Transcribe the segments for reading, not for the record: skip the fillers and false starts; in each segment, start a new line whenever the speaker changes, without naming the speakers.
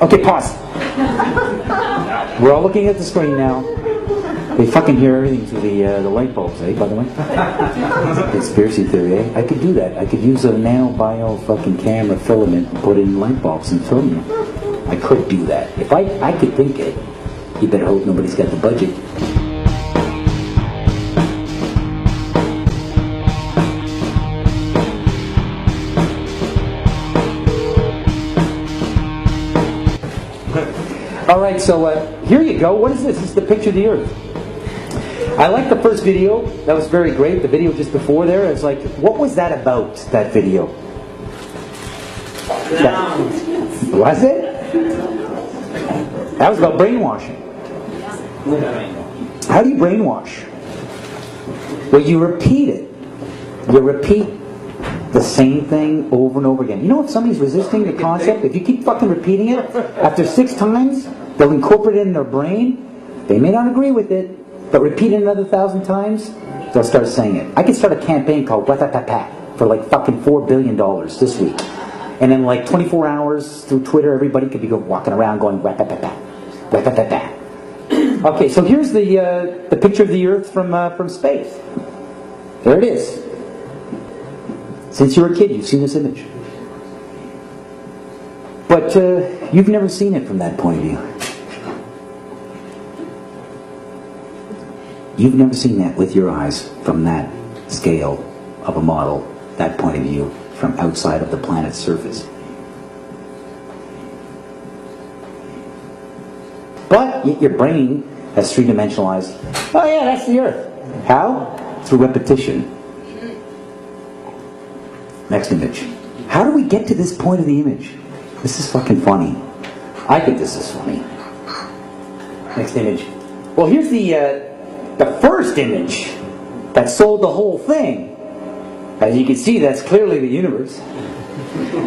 Okay, pause. We're all looking at the screen now. They fucking hear everything through the light bulbs, eh, by the way? Conspiracy theory, eh? I could do that. I could use a nano-bio fucking camera filament and put it in light bulbs and film you. I could do that. If I could think it, you better hope nobody's got the budget. Alright, so here you go. What is this? This is the picture of the Earth. I like the first video. That was very great. The video just before there, it's like, what was that about, that video? Was it? That was about brainwashing. How do you brainwash? Well, you repeat it. You repeat the same thing over and over again. You know if somebody's resisting the concept, if you keep fucking repeating it, after 6 times, they'll incorporate it in their brain. They may not agree with it, but repeat it another 1,000 times, they'll start saying it. I could start a campaign called Wata for like fucking $4 billion this week. And in like 24 hours through Twitter, everybody could be walking around going Wata. Okay, so here's the picture of the Earth from space. There it is. Since you were a kid, you've seen this image. But you've never seen it from that point of view. You've never seen that with your eyes from that scale of a model, that point of view, from outside of the planet's surface. But yet your brain has three-dimensionalized, oh yeah, that's the Earth. How? Through repetition. Next image. How do we get to this point of the image? This is fucking funny. I think this is funny. Next image. Well, here's the first image that sold the whole thing. As you can see, that's clearly the universe.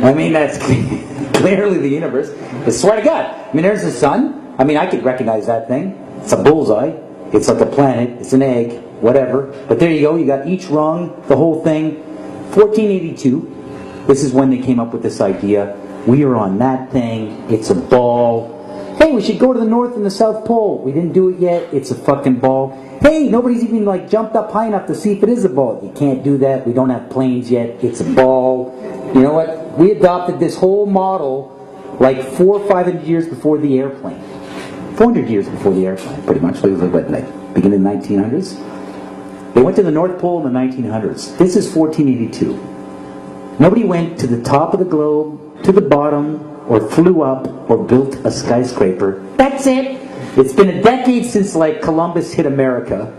I mean, that's clearly the universe. I swear to God. I mean, there's the sun. I mean, I could recognize that thing. It's a bullseye. It's like a planet. It's an egg. Whatever. But there you go. You got each rung, the whole thing. 1482. This is when they came up with this idea. We are on that thing. It's a ball. Hey, we should go to the North and the South Pole. We didn't do it yet. It's a fucking ball. Hey, nobody's even like jumped up high enough to see if it is a ball. You can't do that. We don't have planes yet. It's a ball. You know what? We adopted this whole model like 400 or 500 years before the airplane. 400 years before the airplane, pretty much. It was like beginning of the 1900s. They went to the North Pole in the 1900s. This is 1482. Nobody went to the top of the globe, to the bottom, or flew up, or built a skyscraper. That's it. It's been a decade since like Columbus hit America.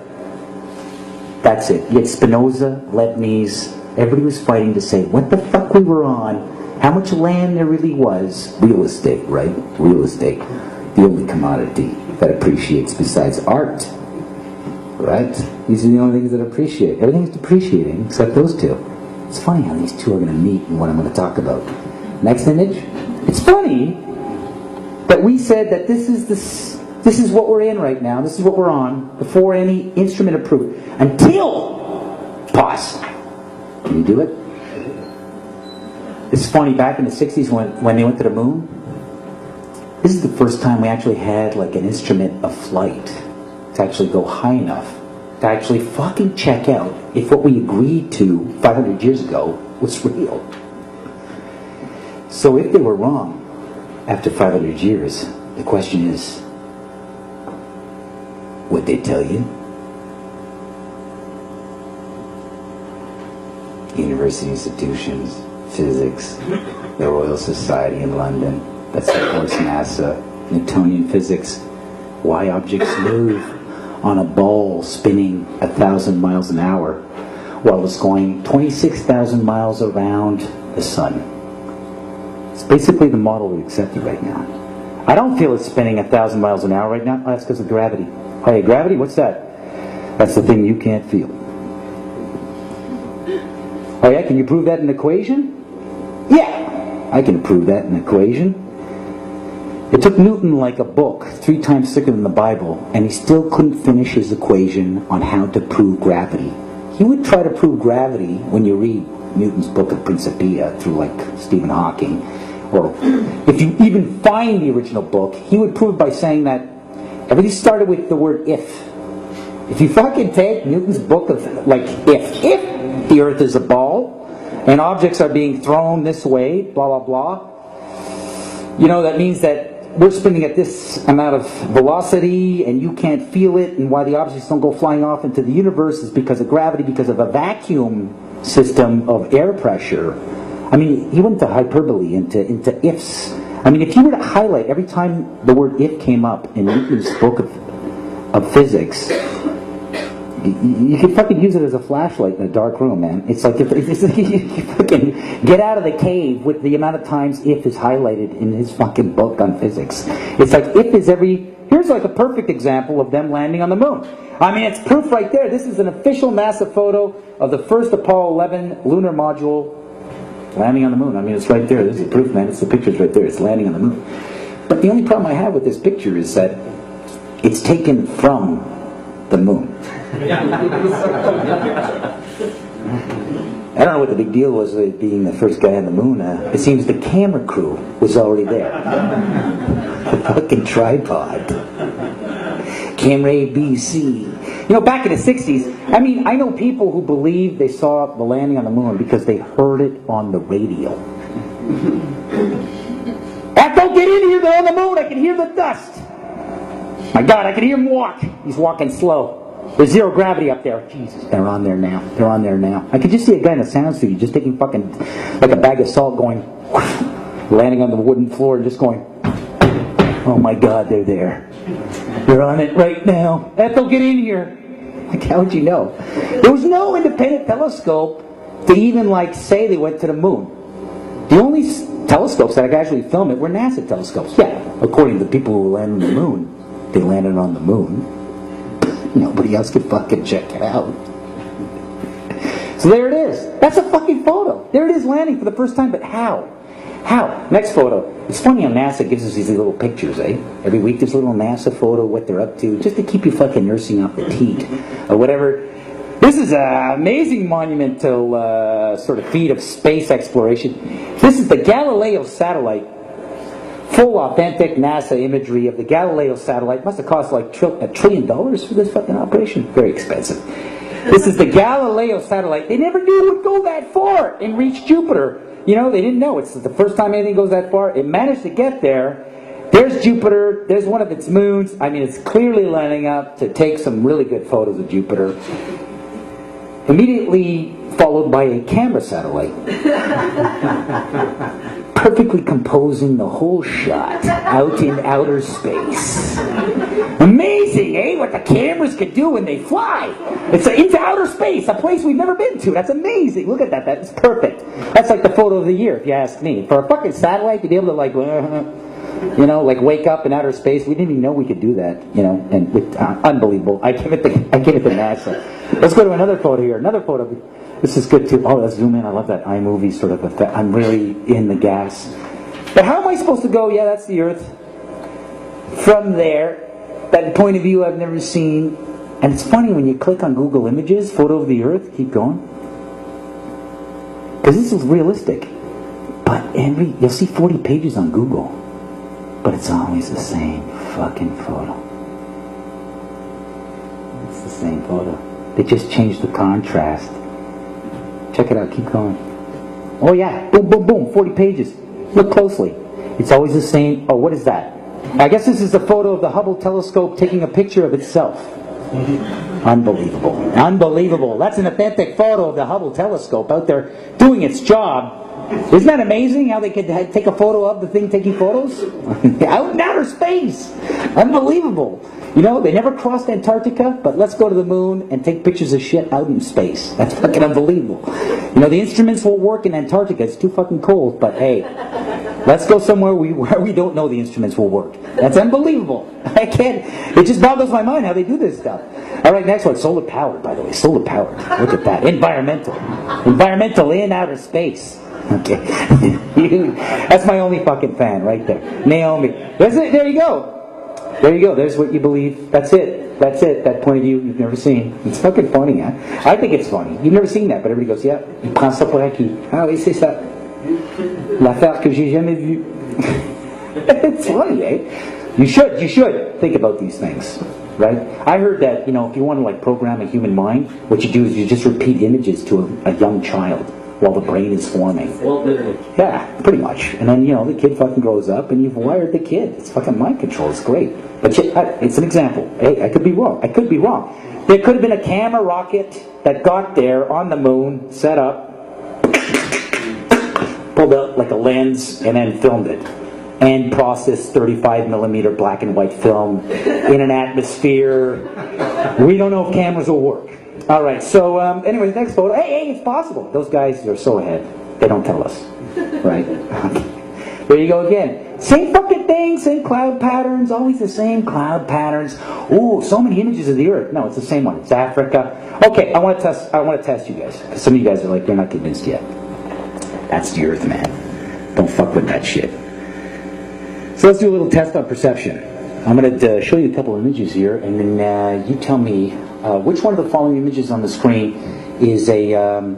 That's it. Yet Spinoza, Leibniz, everybody was fighting to say what the fuck we were on, how much land there really was. Real estate, right? Real estate. The only commodity that appreciates besides art. Right? These are the only things that appreciate. Everything's depreciating except those two. It's funny how these two are going to meet and what I'm going to talk about. Next image. It's funny that we said that this is what we're in right now. This is what we're on before any instrument approved. Until pause. Can you do it? It's funny. Back in the 60s when they went to the moon, this is the first time we actually had like an instrument of flight to actually go high enough to actually fucking check out if what we agreed to 500 years ago was real. So if they were wrong after 500 years, the question is, would they tell you? University institutions, physics, the Royal Society in London, that's of course NASA, Newtonian physics, why objects move on a ball spinning 1,000 miles an hour while it's going 26,000 miles around the sun. It's basically the model we accepted right now. I don't feel it's spinning 1,000 miles an hour right now. Oh, that's because of gravity. Hey, gravity, what's that? That's the thing you can't feel. Oh yeah, can you prove that in an equation? Yeah, I can prove that in an equation. It took Newton like a book 3 times thicker than the Bible, and he still couldn't finish his equation on how to prove gravity. He would try to prove gravity when you read Newton's book of Principia through like Stephen Hawking, or if you even find the original book, he would prove it by saying that everything started with the word if. If you fucking take Newton's book of, like, if the earth is a ball and objects are being thrown this way, blah, blah, blah, you know, that means that we're spinning at this amount of velocity and you can't feel it, and why the objects don't go flying off into the universe is because of gravity, because of a vacuum system of air pressure. I mean, he went to hyperbole, into ifs. I mean, if you were to highlight every time the word if came up in Newton's book of physics, you could fucking use it as a flashlight in a dark room, man. It's like you fucking get out of the cave with the amount of times if is highlighted in his fucking book on physics. It's like if is every... Here's like a perfect example of them landing on the moon. I mean, it's proof right there. This is an official NASA photo of the first Apollo 11 lunar module landing on the moon. I mean, it's right there. This is proof, man. It's the picture's right there. It's landing on the moon. But the only problem I have with this picture is that it's taken from the moon. I don't know what the big deal was with being the first guy on the moon. It seems the camera crew was already there. The fucking tripod. Camera A, B, C. You know, back in the 60s, I mean, I know people who believe they saw the landing on the moon because they heard it on the radio. Don't get in here, they're on the moon, I can hear the dust. My God, I can hear him walk. He's walking slow. There's zero gravity up there. Jesus, they're on there now. They're on there now. I could just see a guy in a sound studio just taking fucking, like a bag of salt going, landing on the wooden floor and just going, oh my God, they're there. They're on it right now. Ethel, get in here. Like, how would you know? There was no independent telescope to even, like, say they went to the moon. The only telescopes that could actually film it were NASA telescopes. Yeah, according to the people who landed on the moon, they landed on the moon. Nobody else could fucking check it out. So there it is. That's a fucking photo. There it is landing for the first time, but how? How? Next photo. It's funny how NASA gives us these little pictures, eh? Every week there's a little NASA photo, what they're up to, just to keep you fucking nursing up the teat or whatever. This is an amazing monumental sort of feat of space exploration. This is the Galileo satellite. Full authentic NASA imagery of the Galileo satellite. Must have cost like $1 trillion for this fucking operation. Very expensive. This is the Galileo satellite. They never knew it would go that far and reach Jupiter. You know, they didn't know. It's the first time anything goes that far. It managed to get there. There's Jupiter. There's one of its moons. I mean, it's clearly lining up to take some really good photos of Jupiter. Immediately followed by a camera satellite. Perfectly composing the whole shot out in outer space. Amazing, eh? What the cameras can do when they fly. It's into outer space, a place we've never been to. That's amazing. Look at that. That's perfect. That's like the photo of the year, if you ask me. For a fucking satellite to be able to, like, you know, like wake up in outer space. We didn't even know we could do that. You know, and with, unbelievable. I give it to NASA. Let's go to another photo here. Another photo. This is good too. Oh, let's zoom in. I love that iMovie sort of effect. I'm really in the gas. But how am I supposed to go? Yeah, that's the Earth. From there, that point of view I've never seen. And it's funny when you click on Google Images, photo of the Earth. Keep going. Because this is realistic. But you'll see 40 pages on Google. But it's always the same fucking photo. It's the same photo. They just changed the contrast. Check it out, keep going. Oh yeah, boom, boom, boom, 40 pages. Look closely. It's always the same. Oh, what is that? I guess this is a photo of the Hubble telescope taking a picture of itself. Unbelievable. Unbelievable. That's an authentic photo of the Hubble telescope out there doing its job. Isn't that amazing how they could take a photo of the thing taking photos? Out in outer space. Unbelievable. You know, they never crossed Antarctica, but let's go to the moon and take pictures of shit out in space. That's fucking unbelievable. You know, the instruments won't work in Antarctica. It's too fucking cold, but hey, let's go somewhere where we don't know the instruments will work. That's unbelievable. I can't, it just boggles my mind how they do this stuff. All right, next one, solar powered, by the way. Solar powered. Look at that. Environmental. Environmental in outer space. Okay. That's my only fucking fan right there. Naomi. There you go. There you go. There's what you believe. That's it. That's it. That point of view you've never seen. It's fucking funny, huh? I think it's funny. You've never seen that, but everybody goes, yeah. Il prend ça pour acquis. Ah oui, c'est ça. L'affaire que j'ai jamais vue. It's funny, eh? You should think about these things, right? I heard that, if you want to like program a human mind, what you do is you just repeat images to a young child while the brain is forming. Yeah, pretty much. And then, the kid fucking grows up and you've wired the kid. It's fucking mind control. It's great. But it's an example. Hey, I could be wrong. There could have been a camera rocket that got there on the moon, set up, pulled out like a lens, and then filmed it. And processed 35mm black and white film in an atmosphere. We don't know if cameras will work. All right, so anyways, next photo. Hey, it's possible. Those guys are so ahead. They don't tell us, right? There you go again. Same fucking thing, same cloud patterns, always the same cloud patterns. Ooh, so many images of the Earth. No, it's the same one. It's Africa. Okay, I want to test you guys. Because some of you guys are like, you're not convinced yet. That's the Earth, man. Don't fuck with that shit. So let's do a little test on perception. I'm going to show you a couple of images here, and then you tell me which one of the following images on the screen is an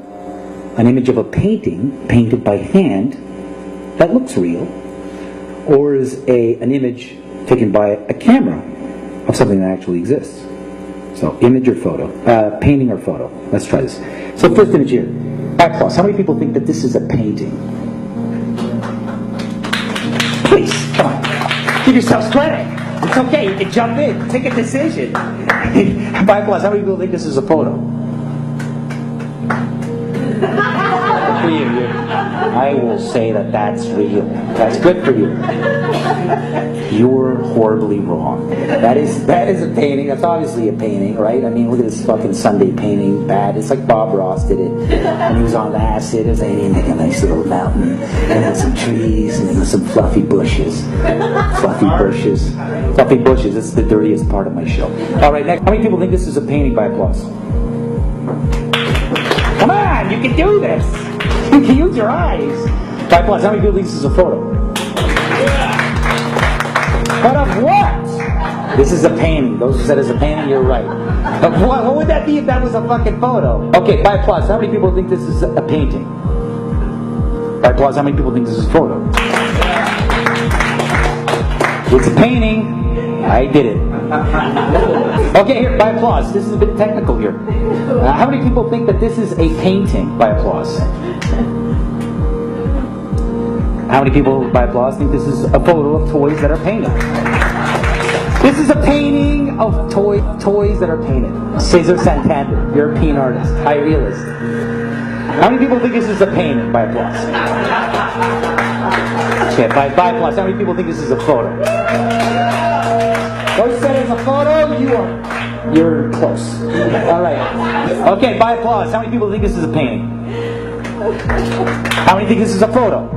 image of a painting painted by hand that looks real, or is an image taken by a camera of something that actually exists. So image or photo, painting or photo. Let's try this. So first image here. Applause. How many people think that this is a painting? Please, come on. Give yourselves credit. It's okay, you can jump in, take a decision. By applause, how many people think this is a photo? For you. I will say that that's real. That's good for you. You're horribly wrong. That is a painting. That's obviously a painting, right? I mean, look at this fucking Sunday painting. Bad. It's like Bob Ross did it. And he was on acid. It was like, he make a nice little mountain. And then some trees. And then some fluffy bushes. Fluffy bushes. It's the dirtiest part of my show. All right, next. How many people think this is a painting? By applause. Come on, you can do this. You can use your eyes. By applause, how many people think this is a photo? But of what? This is a painting. Those who said it's a painting, you're right. But what would that be if that was a fucking photo? Okay, by applause, how many people think this is a painting? By applause, how many people think this is a photo? It's a painting. I did it. Okay, here, by applause. This is a bit technical here. How many people think that this is a painting? By applause. How many people, by applause, think this is a photo of toys that are painted? This is a painting of toys that are painted. Cesar Santander, European artist, high realist. How many people think this is a painting? By applause. Okay, by applause. How many people think this is a photo? Those said it's a photo, you're close. All right. Okay, by applause. How many people think this is a painting? How many think this is a photo?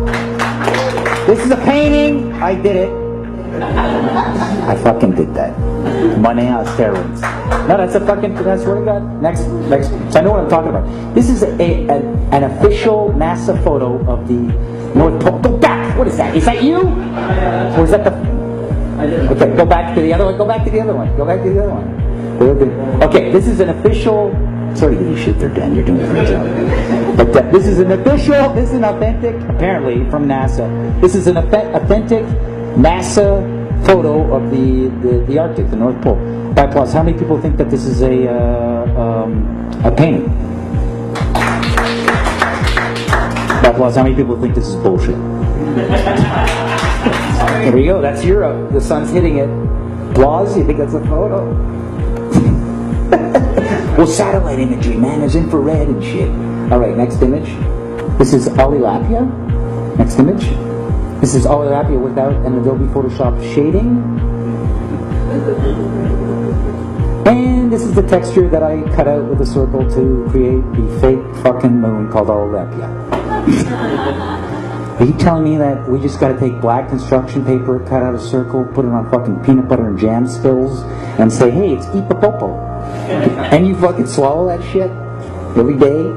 This is a painting. I did it. I fucking did that. Money on steroids. No, that's a fucking. I swear to God. Next. So I know what I'm talking about. This is an official NASA photo of the North Pole. Go back. What is that? Is that you? Or is that the? Okay, go back to the other one. Okay, this is an official. Sorry to give you shit there, Dan. You're doing a great job. But this is an authentic, apparently from NASA. This is an authentic NASA photo of the Arctic, the North Pole. By applause, how many people think that this is a painting? By applause, how many people think this is bullshit? There we go, that's Europe. The sun's hitting it. Applause, you think that's a photo? Well, satellite imagery, man, there's infrared and shit. Alright, next image. This is Olilapia. Next image. This is Olilapia without an Adobe Photoshop shading. And this is the texture that I cut out with a circle to create the fake fucking moon called Olilapia. Are you telling me that we just gotta take black construction paper, cut out a circle, put it on fucking peanut butter and jam spills, and say, hey, it's Ipapopo? And you fucking swallow that shit every day?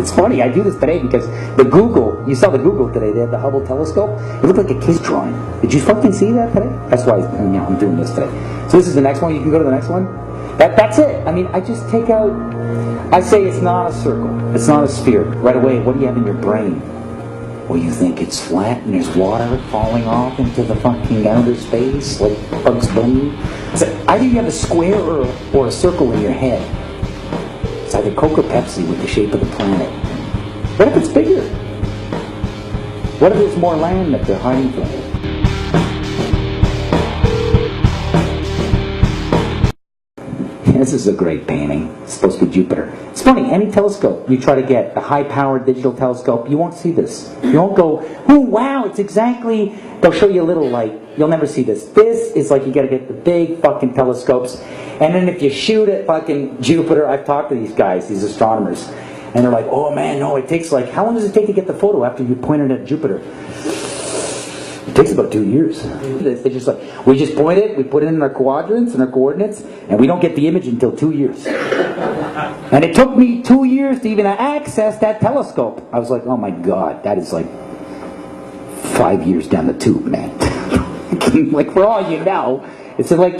It's funny, I do this today because you saw the Google today, they had the Hubble telescope. It looked like a kid's drawing. Did you fucking see that today? That's why I'm doing this today. So this is the next one, you can go to the next one. That's it. I mean, I just take out I say it's not a circle. It's not a sphere. Right away, what do you have in your brain? Well, you think it's flat and there's water falling off into the fucking outer space like Bugs Bunny? So either you have a square or a circle in your head. It's either Coke or Pepsi with the shape of the planet. What if it's bigger? What if there's more land that they're hiding from? This is a great painting. It's supposed to be Jupiter. It's funny, any telescope you try to get, a high-powered digital telescope, you won't see this. You won't go, oh wow, it's exactly... They'll show you a little light. You'll never see this. This is like you gotta get the big fucking telescopes. And then if you shoot at fucking Jupiter, I've talked to these guys, these astronomers, and they're like, oh man, no, it takes like... How long does it take to get the photo after you point it at Jupiter? It takes about 2 years. They just like, we just point it, we put it in our quadrants and our coordinates, and we don't get the image until 2 years. And it took me 2 years to even access that telescope. I was like, oh my god, that is like 5 years down the tube, man. Like, for all you know, it's like,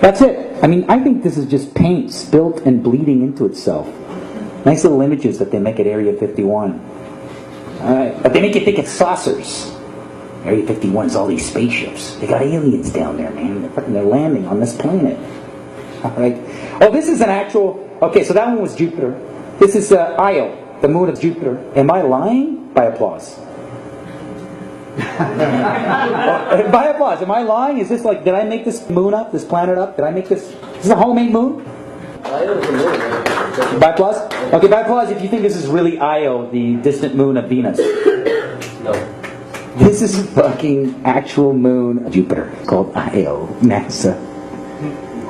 that's it. I mean, I think this is just paint spilt and bleeding into itself. Nice little images that they make at Area 51. But they make you think it's saucers. Area 51 is all these spaceships. They got aliens down there, man. They're landing on this planet. Alright. Oh, this is an actual... Okay, so that one was Jupiter. This is Io, the moon of Jupiter. Am I lying? By applause. By applause. Am I lying? Is this like... Did I make this moon up? This planet up? Did I make this... Is this a homemade moon? By applause? Okay, by applause if you think this is really Io, the distant moon of Venus. No. This is a fucking actual moon of Jupiter called Io, NASA.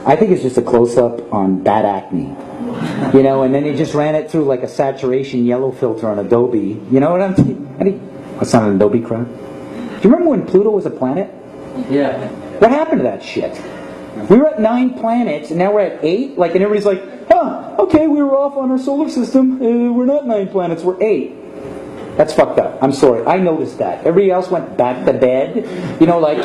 I think it's just a close-up on bad acne. You know, and then they just ran it through like a saturation yellow filter on Adobe. You know what I'm saying? That's not an Adobe crowd. Do you remember when Pluto was a planet?
Yeah.
What happened to that shit? We were at 9 planets, and now we're at 8? Like, and everybody's like, huh, okay, we were off on our solar system. We're not 9 planets, we're 8. That's fucked up. I'm sorry. I noticed that. Everybody else went back to bed. You know, like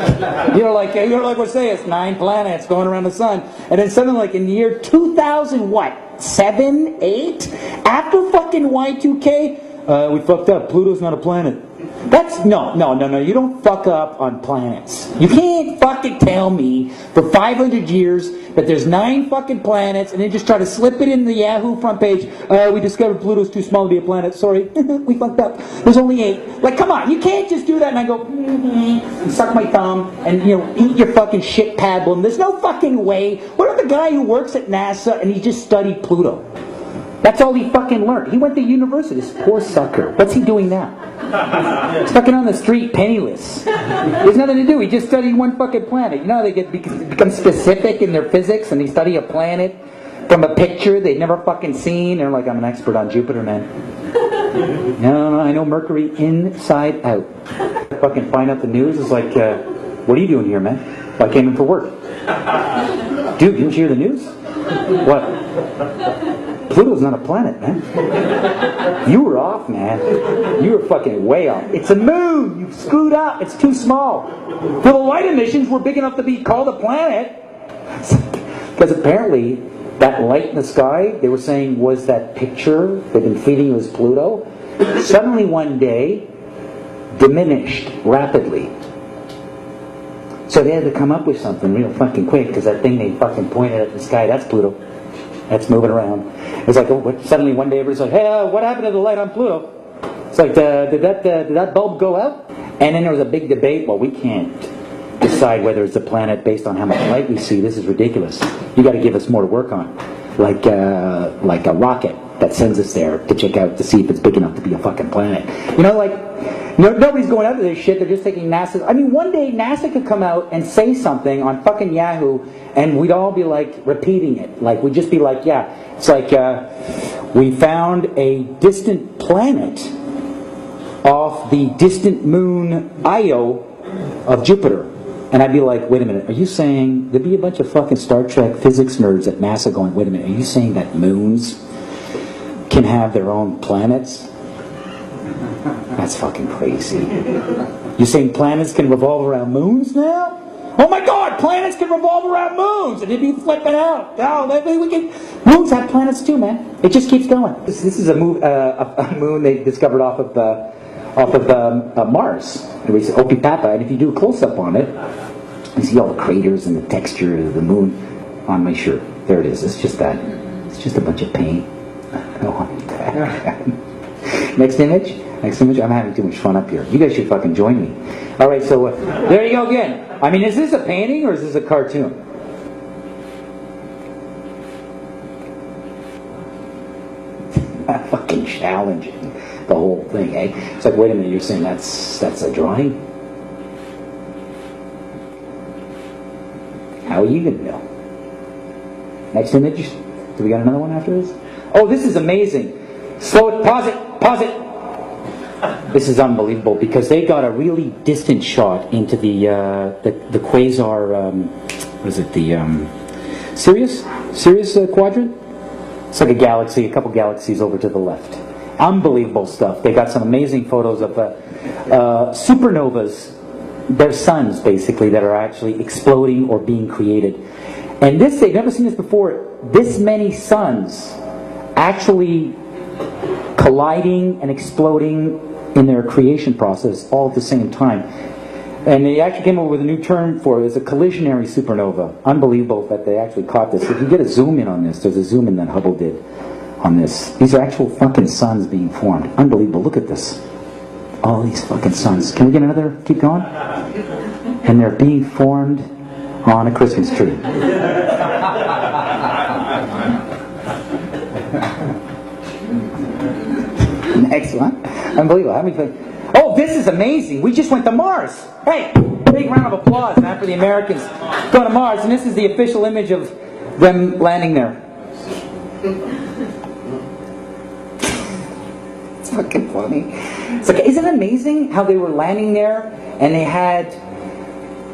we're saying, it's 9 planets going around the sun. And then suddenly, like in the year 2000, what? 7, 8? After fucking Y2K, we fucked up. Pluto's not a planet. That's, no. You don't fuck up on planets. You can't fucking tell me for 500 years that there's 9 fucking planets and then just try to slip it in the Yahoo front page. We discovered Pluto's too small to be a planet. Sorry, we fucked up. There's only 8. Like, come on, you can't just do that and I go, and suck my thumb and, you know, eat your fucking shit pablum. There's no fucking way. What if the guy who works at NASA and he just studied Pluto? That's all he fucking learned. He went to university, this poor sucker. What's he doing now? He's fucking on the street, penniless. There's nothing to do. He just studied one fucking planet. You know, they become specific in their physics and they study a planet from a picture they've never fucking seen. They're like, I'm an expert on Jupiter, man. No, I know Mercury inside out. Fucking find out the news. It's like, what are you doing here, man? Well, I came in for work. Dude, didn't you hear the news? What? Pluto's not a planet, man. You were off, man. You were fucking way off. It's a moon. You screwed up. It's too small. For the light emissions were big enough to be called a planet. Because apparently, that light in the sky, they were saying was that picture they've been feeding you as Pluto, suddenly one day diminished rapidly. So they had to come up with something real fucking quick, because that thing they fucking pointed at the sky, that's Pluto. That's moving around. It's like, oh, suddenly one day everybody's like, hey, what happened to the light on Pluto? It's like, did that bulb go out? And then there was a big debate. Well, we can't decide whether it's a planet based on how much light we see. This is ridiculous. You got to give us more to work on, like a rocket that sends us there to check out to see if it's big enough to be a fucking planet. You know, like, nobody's going after this shit. They're just taking NASA. I mean, one day NASA could come out and say something on fucking Yahoo, and we'd all be like repeating it. Like, we'd just be like, yeah, it's like, we found a distant planet off the distant moon Io of Jupiter. And I'd be like, wait a minute, are you saying, there'd be a bunch of fucking Star Trek physics nerds at NASA going, wait a minute, are you saying that moons can have their own planets? That's fucking crazy. You saying planets can revolve around moons now? Oh my god, planets can revolve around moons! And they'd be flipping out. Oh, we can... Moons have planets too, man. It just keeps going. This is a moon they discovered off of Mars. And we say Opipapa, and if you do a close-up on it, you see all the craters and the texture of the moon on my shirt. There it is. It's just that. It's just a bunch of paint. Next image. Next image. I'm having too much fun up here. You guys should fucking join me. All right, so there you go again. I mean, is this a painting or is this a cartoon? Fucking challenging the whole thing, eh? It's like, wait a minute, you're saying that's a drawing? How are you gonna know? Next image. Do we got another one after this? Oh, this is amazing. Slow it. Pause it. Pause it. This is unbelievable because they got a really distant shot into the quasar. What is it? The Sirius quadrant. It's like a galaxy, a couple galaxies over to the left. Unbelievable stuff. They got some amazing photos of supernovas, their suns basically, that are actually exploding or being created. And this, they've never seen this before. This many suns actually colliding and exploding in their creation process all at the same time. And they actually came up with a new term for it. It's a collisionary supernova. Unbelievable that they actually caught this. If you get a zoom in on this, there's a zoom in that Hubble did on this. These are actual fucking suns being formed. Unbelievable. Look at this. All these fucking suns. Can we get another? Keep going. And they're being formed on a Christmas tree. Next one. Unbelievable. How many? Oh, this is amazing. We just went to Mars. Hey, big round of applause, man, for the Americans going to Mars. And this is the official image of them landing there. It's fucking funny. It's like, isn't it amazing how they were landing there and they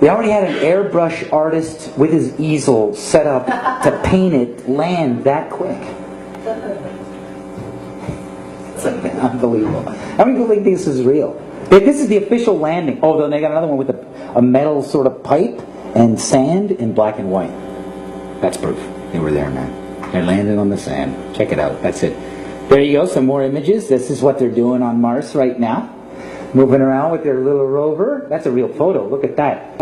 already had an airbrush artist with his easel set up to paint it, land that quick. It's like, unbelievable. How many people think this is real? This is the official landing. Oh, then they got another one with a metal sort of pipe and sand in black and white. That's proof. They were there, man. They landed on the sand. Check it out. That's it. There you go. Some more images. This is what they're doing on Mars right now. Moving around with their little rover. That's a real photo. Look at that.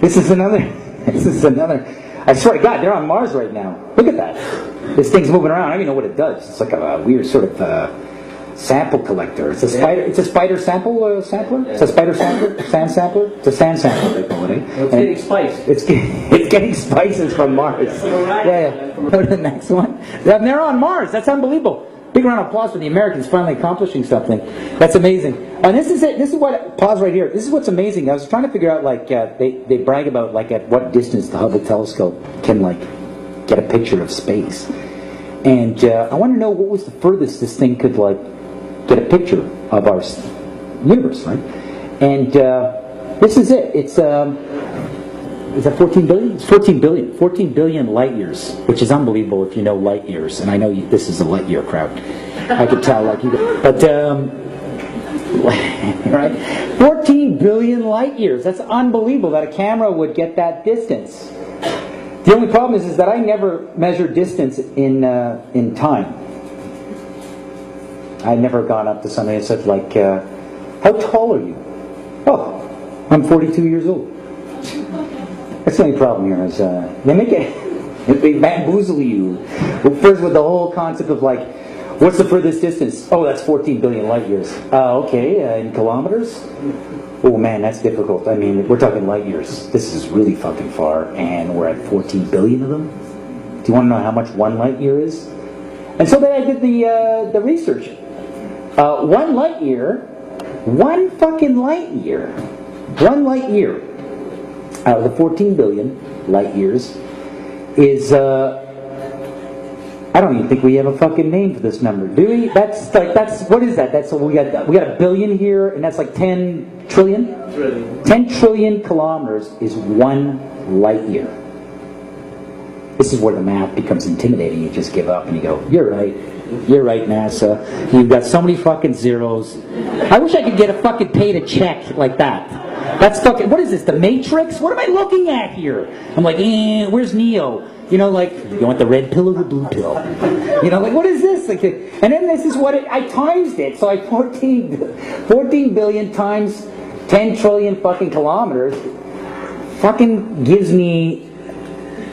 This is another. This is another. I swear to God, they're on Mars right now. Look at that. This thing's moving around. I don't even know what it does. It's like a weird sort of sample collector. It's a spider. It's a spider sampler. It's a spider sampler. Sand sampler. It's a sand sampler. They call it. Eh?
It's getting spice.
It's getting spices from Mars. Yeah. Go to the next one. They're on Mars. That's unbelievable. Big round of applause for the Americans finally accomplishing something. That's amazing. And this is it. This is what. Pause right here. This is what's amazing. I was trying to figure out, like, they brag about, like, at what distance the Hubble telescope can, like, get a picture of space. And I want to know what was the furthest this thing could, like, get a picture of our universe, right? And this is it. It's is that 14 billion? It's 14 billion. 14 billion light years, which is unbelievable if you know light years. And I know this is a light year crowd. I could tell, like you. But right, 14 billion light years. That's unbelievable that a camera would get that distance. The only problem is that I never measure distance in time. I've never gone up to somebody and said, like, how tall are you? Oh, I'm 42 years old. That's the only problem here is they make it, they bamboozle you. First with the whole concept of, like, what's the furthest distance? Oh, that's 14 billion light years. Okay, in kilometers? Oh man, that's difficult. I mean, we're talking light years. This is really fucking far, and we're at 14 billion of them. Do you want to know how much one light year is? And so then I did the research. One light year, one fucking light year, one light year out of the 14 billion light years is, I don't even think we have a fucking name for this number, do we? What is that? That's, we got a billion here, and that's like 10 trillion? 10 trillion kilometers is one light year. This is where the math becomes intimidating. You just give up and you go, you're right, NASA. You've got so many fucking zeros. I wish I could get a fucking paid a check like that. That's fucking, what is this, the Matrix? What am I looking at here? I'm like, where's Neo? You know, like, you want the red pill or the blue pill? You know, like, what is this? Like, and then this is what I times it. So I 14 billion times 10 trillion fucking kilometers fucking gives me